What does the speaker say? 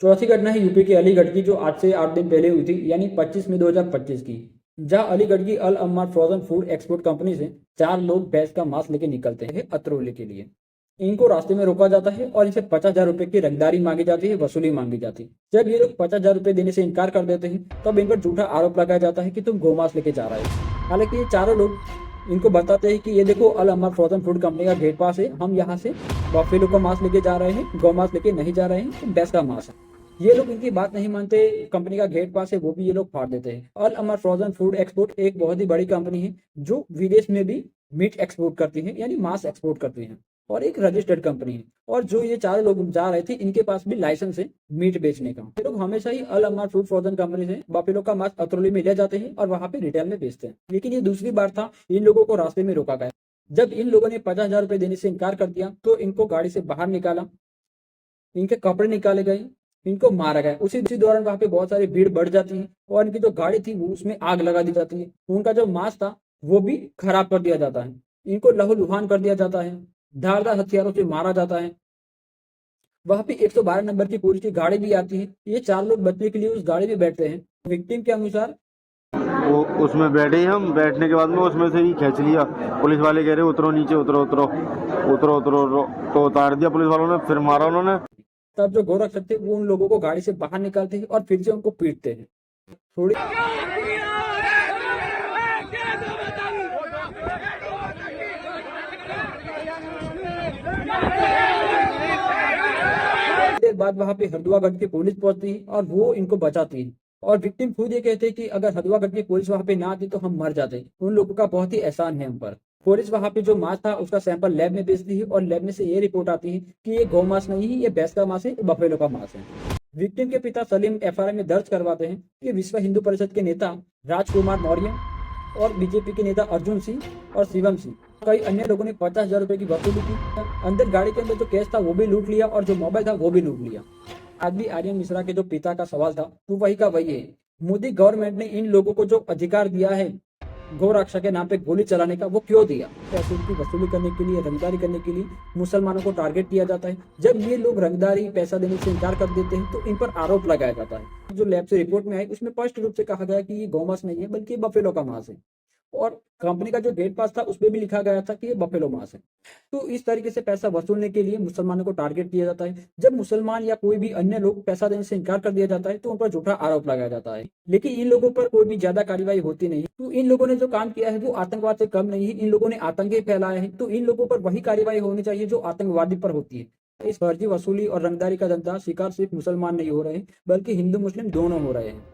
चौथी घटना है यूपी के अलीगढ़ की, जो आज से 8 दिन पहले हुई थी, यानी 25 मई 2025 की। जहां अलीगढ़ की Al Ammar frozen food export company से 4 लोग भैंस का मांस लेके निकलते हैं अतरौली के लिए। इनको रास्ते में रोका जाता है और इनसे 50,000 रुपए की रंगदारी मांगी जाती है, वसूली मांगी जाती है। जब ये लोग 50,000 रुपए देने से इनकार कर देते हैं, तब इन पर झूठा आरोप लगाया जाता है कि तुम गोमांस लेके जा रहे हो। हालांकि ये चारों लोग इनको बताते हैं कि ये देखो, अल अम्मार फ्रोजन फूड कंपनी का गेट पास है, हम यहाँ से बफेलो का मांस लेके जा रहे हैं, गौ मांस लेके नहीं जा रहे हैं, भैंस का मांस है। ये लोग इनकी बात नहीं मानते, कंपनी का गेट पास है वो भी ये लोग फाड़ देते हैं। अल अमर फ्रोजन फूड एक्सपोर्ट एक बहुत ही बड़ी कंपनी है, जो विदेश में भी मीट एक्सपोर्ट करती है, यानी मांस एक्सपोर्ट करती है, और एक रजिस्टर्ड कंपनी है। और जो ये चारों लोग जा रहे थे, इनके पास भी लाइसेंस है मीट बेचने का। ये लोग हमेशा ही अल अमर फूड फ्रोजन कंपनी से बफेलो का मांस अतरौली में ले जाते हैं और वहां पे रिटेल में बेचते हैं। लेकिन ये दूसरी बार था इन लोगों को रास्ते में रोका गया। जब इन लोगों ने 50,000 रुपए देने से इनकार कर दिया, तो इनको गाड़ी से बाहर निकाला, इनके कपड़े निकाले गए, इनको मारा गया। उसी उसी दौरान वहां पे बहुत सारी भीड़ बढ़ जाती है और इनकी जो गाड़ी थी वो उसमें आग लगा दी जाती है। उनका जो मांस था वो भी खराब कर दिया जाता है, इनको लहूलुहान कर दिया जाता है, धारदार हथियारों से मारा जाता है। वहां पे 112 नंबर की पुलिस की गाड़ी भी आती है। ये 4 लोग बचने के लिए उस गाड़ी में बैठते हैं। विक्टिम के अनुसार वो उसमें बैठे ही, हम बैठने के बाद में उसमें से ही खींच लिया। पुलिस वाले कह रहे उतरो नीचे, उतरो उतरो उतरो उतरो उतरो, तो उतार दिया पुलिस वालों ने, फिर मारा उन्होंने। तब जो गोरक्षक थे वो उन लोगों को गाड़ी से बाहर निकालते हैं और फिर से उनको पीटते हैं। थोड़ी देर बाद वहां पे हरदुआगढ़ की पुलिस पहुंचती है और वो इनको बचाती है। और विक्टिम खुद ये कहते हैं कि अगर हरदुआगढ़ की पुलिस वहां पे ना आती तो हम मर जाते। उन लोगों का बहुत ही एहसान है हम पर। पुलिस वहां पे जो मांस था उसका सैंपल लैब में भेजती है और लैब में से ये रिपोर्ट आती है कि ये गौ मांस नहीं है, ये भैंस का मांस है, बफेलो का मांस है। विक्टिम के पिता सलीम एफआईआर में दर्ज करवाते हैं कि विश्व हिंदू परिषद के नेता राजकुमार मौर्य और बीजेपी के नेता अर्जुन सिंह और शिवम सिंह, कई अन्य लोगों ने 50,000 रुपए की वसूली की। अंदर गाड़ी के अंदर जो कैश था वो भी लूट लिया और जो मोबाइल था वो भी लूट लिया। आज भी आर्यन मिश्रा के जो पिता का सवाल था वो वही का वही है। मोदी गवर्नमेंट ने इन लोगों को जो अधिकार दिया है गौ रक्षा के नाम पे गोली चलाने का, वो क्यों दिया? पैसों की वसूली करने के लिए, रंगदारी करने के लिए मुसलमानों को टारगेट किया जाता है। जब ये लोग रंगदारी पैसा देने से इनकार कर देते हैं तो इन पर आरोप लगाया जाता है। जो लैब से रिपोर्ट में आई उसमें स्पष्ट रूप से कहा गया कि ये गौ मांस नहीं है बल्कि बफेलो का मांस है। और कंपनी का जो गेट पास था उसपे भी लिखा गया था कि ये बफेलो मांस है। तो इस तरीके से पैसा वसूलने के लिए मुसलमानों को टारगेट किया जाता है। जब मुसलमान या कोई भी अन्य लोग पैसा देने से इनकार कर दिया जाता है तो उन पर झूठा आरोप लगाया जाता है। लेकिन इन लोगों पर कोई भी ज्यादा कार्रवाई होती नहीं। तो इन लोगों ने जो काम किया है वो आतंकवाद से कम नहीं है, इन लोगों ने आतंक ही फैलाया है। तो इन लोगों पर वही कार्रवाई होनी चाहिए जो आतंकवादी पर होती है। इस फर्जी वसूली और रंगदारी का धंधा शिकार सिर्फ मुसलमान नहीं हो रहे हैं बल्कि हिंदू मुस्लिम दोनों हो रहे हैं।